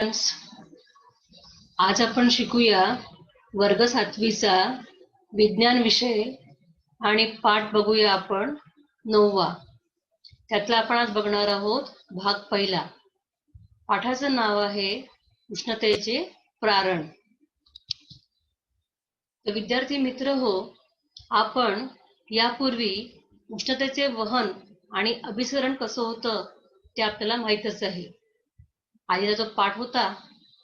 आज आपण शिकूया वर्ग 7वीचा विज्ञान विषय आणि पाठ बघूया आपण 9वा. त्यातला आपण आज बघणार आहोत भाग पहिला. पाठाचं नाव आहे उष्णतेचे प्रारण. तर विद्यार्थी मित्र हो, आपण यापूर्वी उष्णतेचे वहन आणि अभिसरण कसं होतं ते आपल्याला माहीतच आहे. आधीचा जो पाठ होता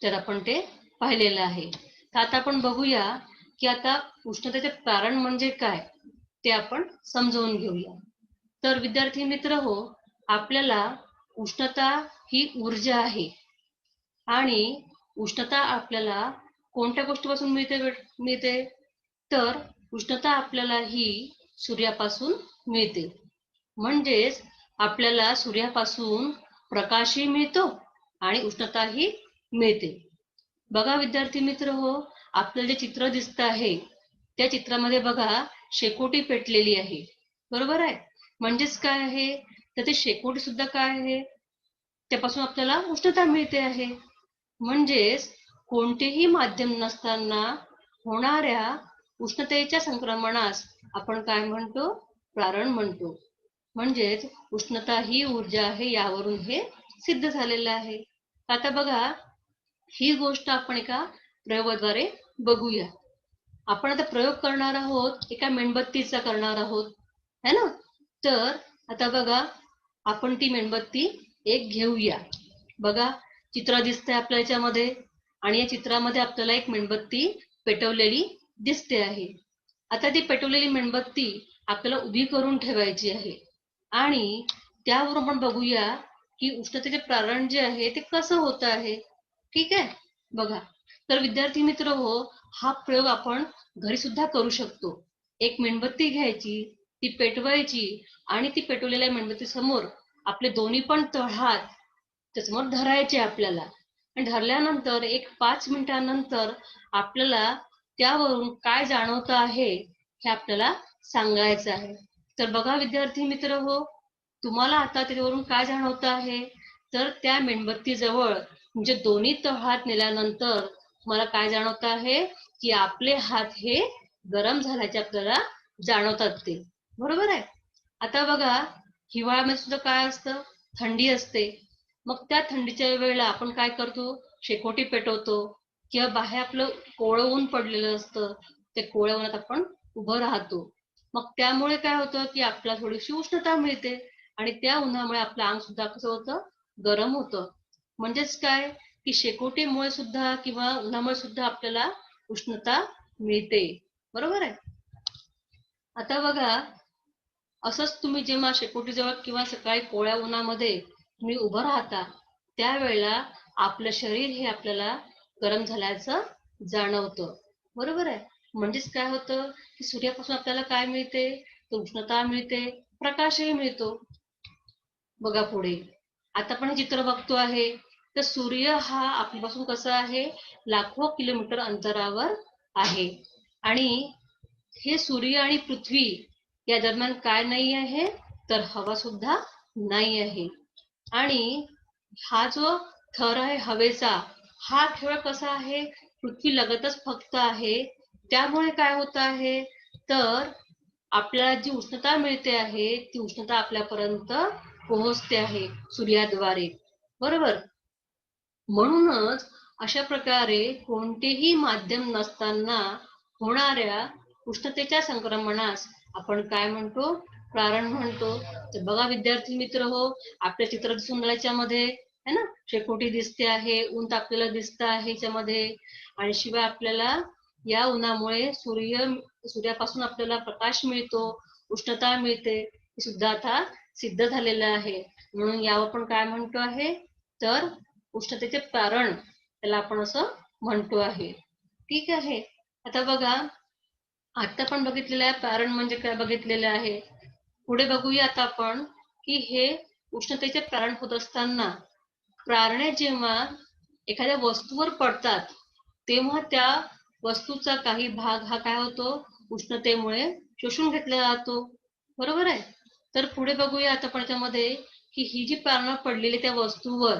त्यात आपण ते पाहिलेलं आहे. तर आता आपण बघूया की आता उष्णतेचे प्रारण म्हणजे काय ते आपण समजून घेऊया. तर विद्यार्थी मित्र हो, आपल्याला उष्णता ही ऊर्जा आहे आणि उष्णता आपल्याला कोणत्या गोष्टीपासून मिळते तर उष्णता आपल्याला ही सूर्यापासून मिळते. म्हणजेच आपल्याला सूर्यापासून प्रकाशही मिळतो आणि उष्णताही मिळते. बघा विद्यार्थी मित्र हो, आपल्याला जे चित्र दिसत आहे त्या चित्रामध्ये बघा शेकोटी पेटलेली आहे, बरोबर आहे. म्हणजेच काय आहे तर ते शेकोटी सुद्धा काय आहे, त्यापासून आपल्याला उष्णता मिळते आहे. म्हणजेच कोणतेही माध्यम नसताना होणाऱ्या उष्णतेच्या संक्रमणास आपण काय म्हणतो, प्रारण म्हणतो. म्हणजेच उष्णता ही ऊर्जा आहे, यावरून हे सिद्ध झालेलं आहे. आता बघा ही गोष्ट आपण एका प्रयोगाद्वारे बघूया. आपण आता प्रयोग करणार आहोत एका मेणबत्तीचा करणार आहोत, है ना. तर आता बघा आपण ती मेणबत्ती एक घेऊया. बघा चित्र दिसतंय आपल्या याच्यामध्ये आणि या चित्रामध्ये आपल्याला एक मेणबत्ती पेटवलेली दिसते आहे. आता ती पेटवलेली मेणबत्ती आपल्याला उभी करून ठेवायची आहे आणि त्यावरून आपण बघूया की उष्णतेचे प्रारण जे आहे ते कसं होत आहे. ठीक आहे. बघा तर विद्यार्थी मित्र हो, हा प्रयोग आपण घरी सुद्धा करू शकतो. एक मेणबत्ती घ्यायची, ती पेटवायची आणि ती पेटवलेल्या मेणबत्ती समोर आपले दोन्ही पण तळहात त्यासमोर धरायचे आपल्याला. आणि धरल्यानंतर एक 5 मिनिटांनंतर आपल्याला त्यावरून काय जाणवतं आहे हे आपल्याला सांगायचं आहे. तर बघा विद्यार्थी मित्र हो, तुम्हाला आता त्याच्यावरून काय जाणवतं आहे तर त्या मेणबत्ती जवळ म्हणजे दोन्ही तळहात नेल्यानंतर तुम्हाला काय जाणवत आहे की आपले हात हे गरम झाल्याचे आपल्याला जाणवतात ते, बरोबर आहे. आता बघा हिवाळ्यामध्ये सुद्धा काय असतं, थंडी असते. मग त्या थंडीच्या वेळेला आपण काय करतो, शेकोटी पेटवतो किंवा बाहेर आपलं कोवळं ऊन पडलेलं असतं, ते कोवळ्या उन्हात आपण उभं राहतो. मग त्यामुळे काय होतं की आपल्याला थोडीशी उष्णता मिळते आणि त्या उन्हामुळे आपलं अंग सुद्धा कसं होतं, गरम होतं. म्हणजेच काय की शेकोटीमुळे सुद्धा किंवा उन्हामुळे सुद्धा आपल्याला उष्णता मिळते, बरोबर आहे. आता बघा असंच तुम्ही जेव्हा शेकोटीजवळ किंवा सकाळी कोवळ्या उन्हामध्ये तुम्ही उभं राहता त्यावेळेला आपलं शरीर हे आपल्याला गरम झाल्याचं जाणवतं, बरोबर आहे. म्हणजेच काय होतं की सूर्यापासून आपल्याला काय मिळते तर उष्णता मिळते, प्रकाशही मिळतो. बघा पुढे आता आपण हे चित्र बघतो आहे तर सूर्य हा आपल्यापासून कसा आहे, लाखो किलोमीटर अंतरावर आहे आणि हे सूर्य आणि पृथ्वी या दरम्यान काय नाही आहे तर हवा सुद्धा नाही आहे. आणि हा जो थर आहे हवेचा, हा केवळ कसा आहे पृथ्वी लगतच फक्त आहे. त्यामुळे काय होत आहे तर आपल्याला जी उष्णता मिळते आहे ती उष्णता आपल्यापर्यंत पोहोचते आहे सूर्याद्वारे, बरोबर. म्हणूनच अशा प्रकारे कोणतेही माध्यम नसताना होणाऱ्या उष्णतेच्या संक्रमणास आपण काय म्हणतो, प्रारण म्हणतो. तर बघा विद्यार्थी मित्र हो, आपल्या चित्र दिसून याच्यामध्ये है ना, शेकोटी दिसते आहे, ऊन तापलेलं दिसत आहे याच्यामध्ये. आणि शिवाय आपल्याला या उन्हामुळे सूर्यापासून आपल्याला प्रकाश मिळतो, उष्णता मिळते, हे सुद्धा आता सिद्ध झालेलं आहे. म्हणून यावर आपण काय म्हणतो आहे तर उष्णतेचे प्रारण त्याला आपण असं म्हणतो आहे. ठीक आहे. आता बघा आता आपण बघितलेलं आहे प्रारण म्हणजे काय बघितलेलं आहे. पुढे बघूया आता आपण की हे उष्णतेचे प्रारण होत असताना प्रारणे जेव्हा एखाद्या वस्तूवर पडतात तेव्हा त्या वस्तूचा काही भाग हा काय होतो, उष्णतेमुळे शोषून घेतला जातो, बरोबर आहे. तर पुढे बघूया आता आपण त्यामध्ये की ही जी प्रारणं पडलेली त्या वस्तूवर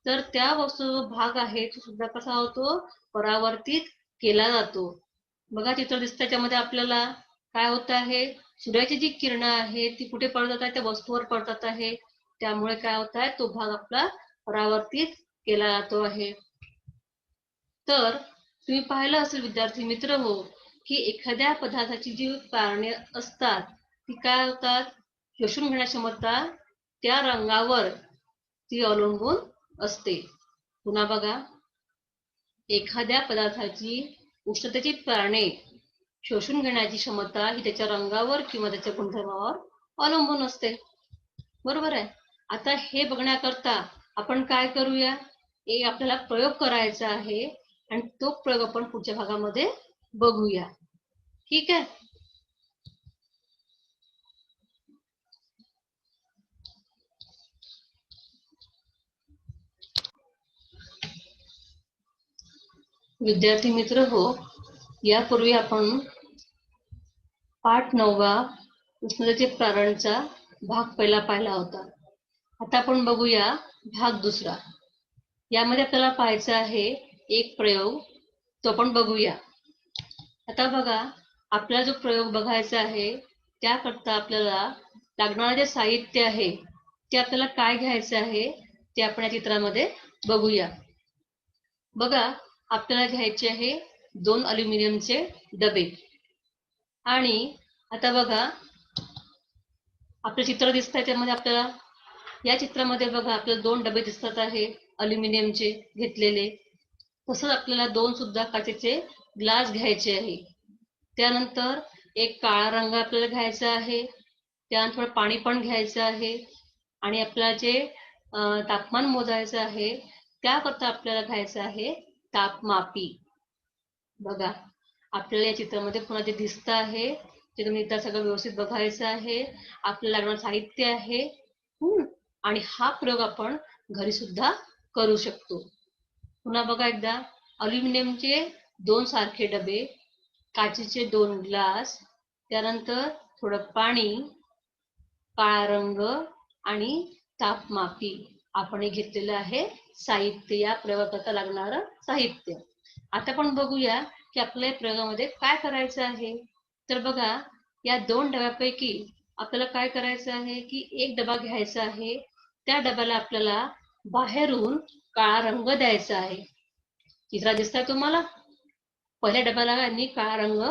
तर त्या वस्तूचा भाग आहे तो सुद्धा कसा होतो, परावर्तित केला जातो. बघा चित्र दिसतं, त्याच्यामध्ये आपल्याला काय होत आहे, सूर्याची जी किरण आहे ती कुठे पडत आहे, त्या वस्तूवर पडत आहे. त्यामुळे काय होत आहे, तो भाग आपला परावर्तित केला जातो आहे. तर तुम्ही पाहिलं असेल विद्यार्थी मित्र हो, की एखाद्या पदार्थाची जी कारणे असतात ती काय होतात, शोषून घेण्याची क्षमता त्या रंगावर ती अवलंबून असते. पुन्हा बघा, एखाद्या पदार्थाची उष्णतेची कारणे शोषून घेण्याची क्षमता ही त्याच्या रंगावर किंवा त्याच्या गुणधर्मावर अवलंबून असते. बरोबर आहे. आता हे बघण्याकरता आपण काय करूया, एक आपल्याला प्रयोग करायचा आहे आणि तो प्रयोग आपण पुढच्या भागामध्ये बघूया. ठीक आहे. विद्यार्थी मित्र हो, यापूर्वी आपण पाठ 9 उष्णतेचे प्रारणचा भाग पहिला पाहिला होता. आता आपण बघूया भाग दुसरा. यामध्ये आपल्याला पाहायचा आहे एक प्रयोग, तो आपण बघूया. आता बघा, आपला जो प्रयोग बघायचा आहे त्याकरता आपल्याला लागणारे जे साहित्य आहे ते आपल्याला काय घ्यायचं आहे ते आपण या चित्रामध्ये बघूया. बघा, आपल्याला घ्यायचे आहे 2 अल्युमिनियमचे डबे. आणि आता बघा, आपलं चित्र दिसतंय, त्यामध्ये आपल्याला या चित्रामध्ये बघा आपल्याला 2 डबे दिसत आहे अल्युमिनियमचे घेतलेले. तसंच आपल्याला 2 सुद्धा काचेचे ग्लास घ्यायचे आहे. त्यानंतर एक काळा रंग आपल्याला घ्यायचा आहे. त्यानंतर थोडं पाणी पण घ्यायचं आहे. आणि आपल्याला जे तापमान मोजायचं आहे त्याकरता आपल्याला घ्यायचं आहे तापमापी. बघा, आपल्याला या चित्रामध्ये पुन्हा जे दिसतं आहे ते तुम्ही इथं सगळं व्यवस्थित बघायचं आहे. आपल्याला लागणारं साहित्य आहे. आणि हा प्रयोग आपण घरी सुद्धा करू शकतो. पुन्हा बघा एकदा, अल्युमिनियमचे 2 सारखे डबे, काचेचे 2 ग्लास, त्यानंतर थोडं पाणी, काळा रंग आणि तापमापी आपण हे घेतलेलं आहे साहित्य, या प्रयोगाकरता लागणारं साहित्य. आता आपण बघूया की आपल्या प्रयोगामध्ये काय करायचं आहे. तर बघा, या 2 डब्यापैकी आपल्याला काय करायचं आहे की एक डबा घ्यायचा आहे. त्या डब्याला आपल्याला बाहेरून काळा रंग द्यायचा आहे. चित्र दिसतंय तुम्हाला, पहिल्या डब्याला यांनी काळा रंग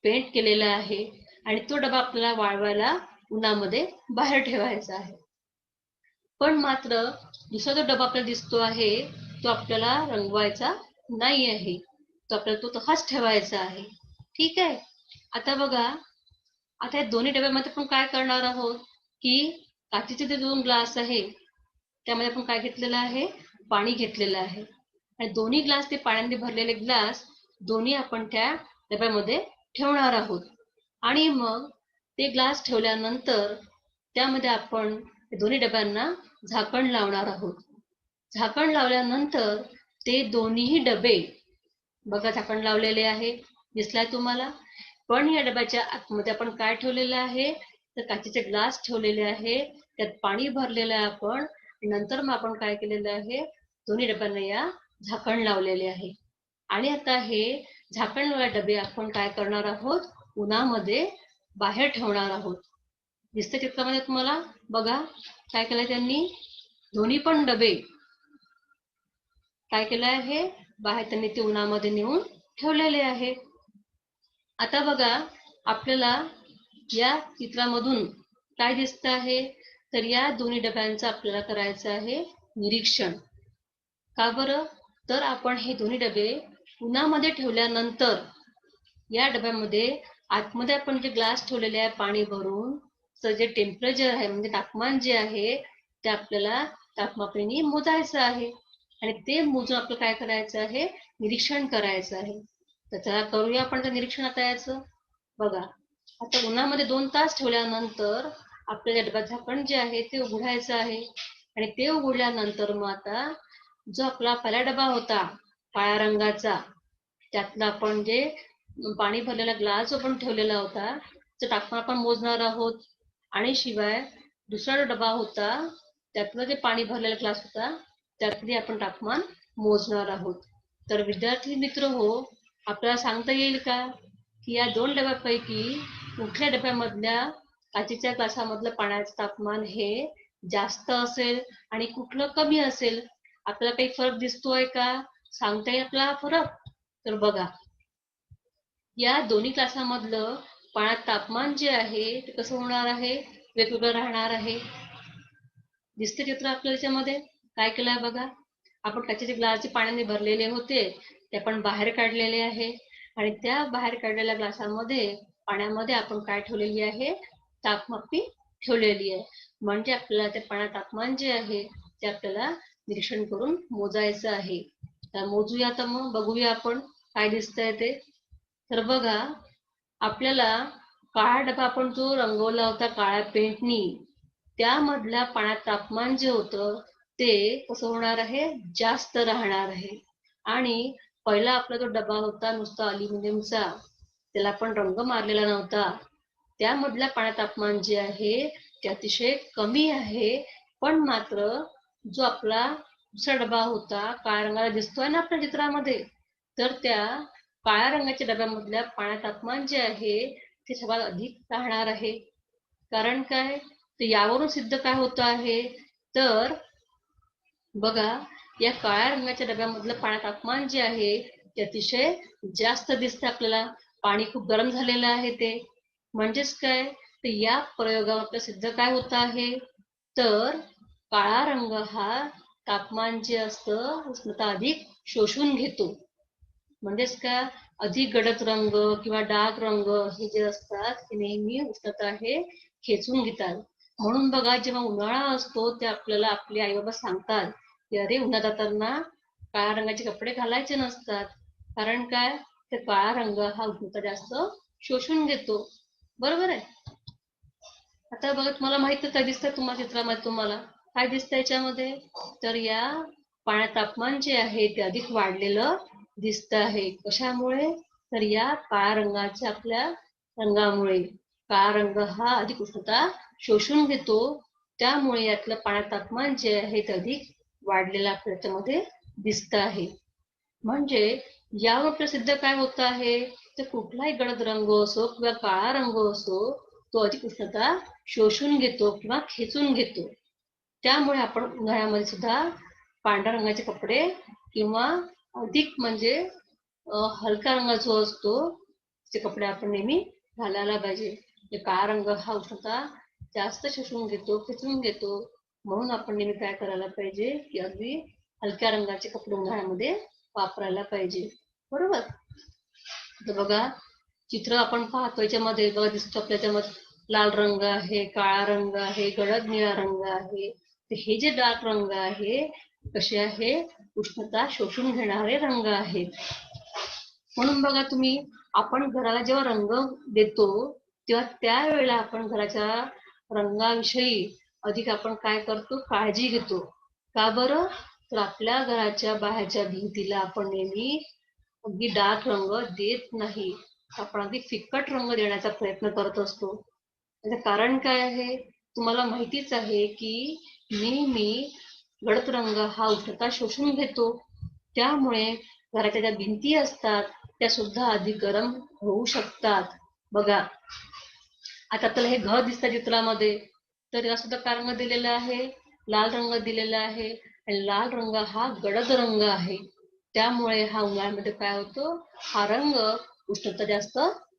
पेंट केलेला आहे आणि तो डबा आपल्याला वाळवायला उन्हामध्ये बाहेर ठेवायचा आहे. पण मात्र दुसरा जो डबा आपल्याला दिसतो आहे तो आपल्याला रंगवायचा नाही आहे, तो आपल्याला तो तसाच ठेवायचा आहे. ठीक आहे. आता बघा, आता या दोन्ही डब्यामध्ये आपण काय करणार आहोत की काचेचे जे 2 ग्लास आहे त्यामध्ये आपण काय घेतलेलं आहे, पाणी घेतलेलं आहे. आणि दोन्ही ग्लास, ते पाण्याने भरलेले ग्लास दोन्ही आपण त्या डब्यामध्ये ठेवणार आहोत. आणि मग ते ग्लास ठेवल्यानंतर त्यामध्ये आपण दोन्ही डब्यांना झाकण लावणार आहोत. झाकण लावल्यानंतर ते दोन्ही डबे, बघा झाकण लावलेले आहे, दिसलाय तुम्हाला. पण या डब्याच्या आतमध्ये आपण काय ठेवलेलं आहे, तर काचेचे ग्लास ठेवलेले आहे, त्यात पाणी भरलेलं आहे आपण. नंतर मग आपण काय केलेलं आहे, दोन्ही डब्यांना या झाकण लावलेले आहे. आणि आता हे झाकणवाले डबे आपण काय करणार आहोत, उन्हामध्ये बाहेर ठेवणार आहोत. दिसतं चित्रामध्ये तुम्हाला. बघा काय केलंय त्यांनी, दोन्ही पण डबे काय केलं आहे, बाहेर त्यांनी ते उन्हामध्ये नेऊन ठेवलेले आहे. आता बघा, आपल्याला या चित्रामधून काय दिसतं आहे, तर या दोन्ही डब्यांचं आपल्याला करायचं आहे निरीक्षण. का बरं, तर आपण हे दोन्ही डबे उन्हामध्ये ठेवल्यानंतर या डब्यामध्ये आतमध्ये आपण जे ग्लास ठेवलेले आहे पाणी भरून, तर जे टेम्परेचर आहे म्हणजे तापमान जे आहे ते आपल्याला तापमापीने मोजायचं आहे. आणि ते मोजून आपलं काय करायचं आहे, निरीक्षण करायचं आहे. तर चला करूया आपण ते निरीक्षण आता याचं. बघा, आता उन्हामध्ये 2 तास ठेवल्यानंतर आपल्या डब्यात झाकण जे आहे ते उघडायचं आहे. आणि ते उघडल्यानंतर मग आता जो आपला पहिला डबा होता काळ्या रंगाचा, त्यातला आपण जे पाणी भरलेला ग्लास जो आपण ठेवलेला होता तो तापमान आपण मोजणार आहोत. आणि शिवाय दुसरा जो डबा होता त्यातलं जे पाणी भरलेला ग्लास होता त्यातली आपण तापमान मोजणार आहोत. तर विद्यार्थी मित्र हो, आपल्याला सांगता येईल का की या 2 डब्यापैकी कुठल्या डब्यामधल्या काचेच्या ग्लासामधलं पाण्याचं तापमान हे जास्त असेल आणि कुठलं कमी असेल? आपल्याला काही फरक दिसतोय का? सांगता येईल आपला फरक? तर बघा, या दोन्ही ग्लासामधलं पाण्यात तापमान जे आहे ते कसं होणार आहे? वेगवेगळं राहणार आहे. दिसते चित्र आपल्याला त्याच्यामध्ये? काय केलंय बघा, आपण काचेचे ग्लास जे पाण्याने भरलेले होते ते आपण बाहेर काढलेले आहे आणि त्या बाहेर काढलेल्या ग्लासामध्ये पाण्यामध्ये आपण काय ठेवलेली आहे? तापमापी ठेवलेली आहे. म्हणजे आपल्याला त्या पाण्यात तापमान जे आहे ते आपल्याला निरीक्षण करून मोजायचं आहे. तर मोजूया, तर मग बघूया आपण काय दिसतंय ते. तर बघा, आपल्याला काळा डबा आपण जो रंगवला होता काळ्या पेंटनी, त्यामधल्या पाण्यात तापमान जे होतं ते कसं होणार आहे? जास्त राहणार आहे. आणि पहिला आपला जो डबा होता नुसता अल्युमिनियमचा, त्याला पण रंग मारलेला नव्हता, त्यामधल्या पाण्यात तापमान जे आहे ते अतिशय कमी आहे. पण मात्र जो आपला दुसरा डबा होता काळ्या रंगाला दिसतोय ना आपल्या चित्रामध्ये, तर त्या काळ्या रंगाच्या डब्यामधल्या पाण्यात तापमान जे आहे ते सर्वात अधिक राहणार आहे. कारण काय? तर यावरून सिद्ध काय होत आहे? तर बघा, या काळ्या रंगाच्या डब्यामधलं पाण्यात तापमान जे आहे ते अतिशय जास्त दिसतं आपल्याला. पाणी खूप गरम झालेलं आहे ते. म्हणजेच काय? तर या प्रयोगावर सिद्ध काय होत आहे? तर काळा रंग हा तापमान जे असतं उष्णता अधिक शोषून घेतो. म्हणजेच काय? अधिक गडद रंग किंवा डार्क रंग हे जे असतात ते नेहमी उष्णता हे खेचून घेतात. म्हणून बघा, जेव्हा उन्हाळा असतो ते आपल्याला आपले आई बाबा सांगतात की अरे, उन्हात जाताना काळ्या रंगाचे कपडे घालायचे नसतात. कारण काय? तर काळा रंग हा उष्णता जास्त शोषून घेतो. बरोबर आहे? आता बघा, तुम्हाला माहित काय दिसतंय तुम्हाला चित्रामध्ये? तुम्हाला काय दिसतंय याच्यामध्ये? तर या पाण्यात तापमान जे आहे ते अधिक वाढलेलं दिसत आहे. कशामुळे? तर या काळ्या रंगाच्या आपल्या रंगामुळे. काळा रंग हा अधिक उष्णता शोषून घेतो, त्यामुळे यातलं पाण्यात तापमान जे आहे ते अधिक वाढलेलं आपल्याला त्याच्यामध्ये दिसत आहे. म्हणजे यावर प्रसिद्ध काय होत आहे? तर कुठलाही गडद रंग असो किंवा काळा रंग असो, तो अधिक उष्णता शोषून घेतो किंवा खेचून घेतो. त्यामुळे आपण उन्हाळ्यामध्ये सुद्धा पांढऱ्या रंगाचे कपडे किंवा अधिक म्हणजे हलका रंग जो असतो ते कपडे आपण नेहमी घालायला पाहिजे. काळा रंग हा उष्णता जास्त शोषून घेतो, खेचून घेतो. म्हणून आपण नेहमी काय करायला पाहिजे की अगदी हलक्या रंगाचे कपडे उन्हाळ्यामध्ये वापरायला पाहिजे. बरोबर? तर बघा, चित्र आपण पाहतो याच्यामध्ये बघा, दिसतो आपल्याच्यामध्ये लाल रंग आहे, काळा रंग आहे, गडद निळा रंग आहे. तर हे जे डार्क रंग आहे कसे आहे? उष्णता शोषून घेणारे रंग आहेत. म्हणून बघा तुम्ही, आपण घराला जेव्हा रंग देतो तेव्हा त्यावेळेला आपण घराच्या रंगाविषयी अधिक आपण काय करतो? काळजी घेतो. का बरं? तर आपल्या घराच्या बाहेरच्या भिंतीला आपण नेहमी अगदी डार्क रंग देत नाही. आपण अगदी फिकट रंग देण्याचा प्रयत्न करत असतो. त्याचं कारण काय आहे? तुम्हाला माहितीच आहे की नेहमी गडद रंग हा उष्णता शोषून घेतो. त्यामुळे घराच्या ज्या भिंती असतात त्या सुद्धा अधिक गरम होऊ शकतात. बघा, आता आपल्याला हे घर दिसतं चित्रामध्ये, तर याला सुद्धा काय रंग दिलेला आहे? लाल रंग दिलेला आहे. आणि लाल रंग हा गडद रंग आहे. त्यामुळे हा उन्हाळ्यामध्ये काय होतो? हा रंग उष्णता जास्त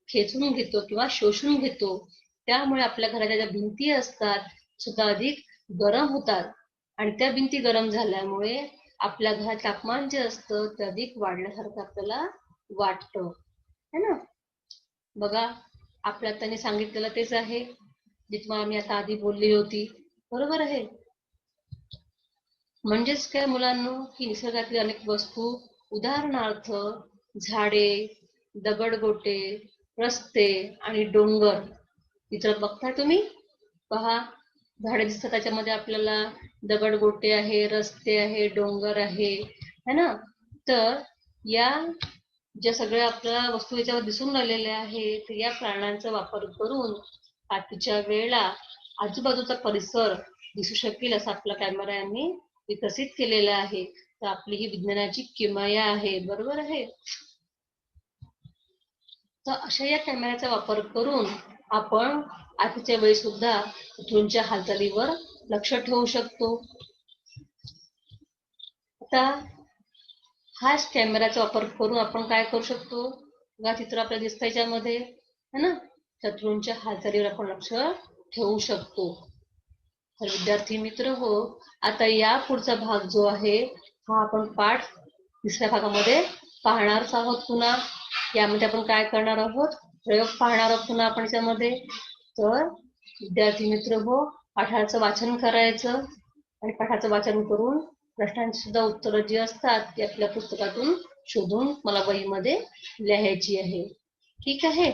खेचून घेतो किंवा शोषून घेतो. त्यामुळे आपल्या घराच्या ज्या भिंती असतात सुद्धा अधिक गरम होतात. आणि त्या भिंती गरम झाल्यामुळे आपल्या घरात तापमान जे असतं ते अधिक वाढल्यासारखं आपल्याला वाटतं, है ना? बघा, आपल्याला त्यांनी सांगितलेलं तेच आहे जे तुम्हाला मी आता आधी बोलली होती. बरोबर आहे? म्हणजेच काय मुलांनो, की निसर्गातील अनेक वस्तू, उदाहरणार्थ झाडे, दगडगोटे, रस्ते आणि डोंगर, इतर बघताय तुम्ही? पहा, झाडे दिसतात त्याच्यामध्ये आपल्याला, दगडगोटे आहे, रस्ते आहे, डोंगर आहे, है ना? तर या ज्या सगळ्या आपल्याला वस्तू याच्यावर दिसून राहिलेल्या आहेत, या प्राण्यांचा वापर करून रात्रीच्या वेळेला आजूबाजूचा परिसर दिसू शकेल असं आपल्या कॅमेऱ्यांनी विकसित केलेला आहे. तर आपली ही विज्ञानाची किमया आहे. बरोबर आहे. तर अशा या कॅमेऱ्याचा वापर करून आपण आजच्या वेळी सुद्धा पृथ्वीच्या हालचालीवर लक्ष ठेवू शकतो. आता हाच कॅमेराचा वापर करून आपण काय करू शकतो, बघा चित्र आपल्याला दिसतं याच्यामध्ये है ना, शत्रूंच्या हालचालीवर आपण लक्ष ठेवू शकतो. तर विद्यार्थी मित्र हो, आता या पुढचा भाग जो आहे हा आपण पाठ तिसऱ्या भागामध्ये पाहणारच आहोत. पुन्हा यामध्ये आपण काय करणार आहोत, प्रयोग पाहणार आहोत पुन्हा आपण याच्यामध्ये. तर विद्यार्थी मित्र हो, पाठाचं वाचन करायचं आणि पाठाचं वाचन करून प्रश्नांची सुद्धा उत्तरं जी असतात ती आपल्या पुस्तकातून शोधून मला वहीमध्ये लिहायची आहे. ठीक आहे.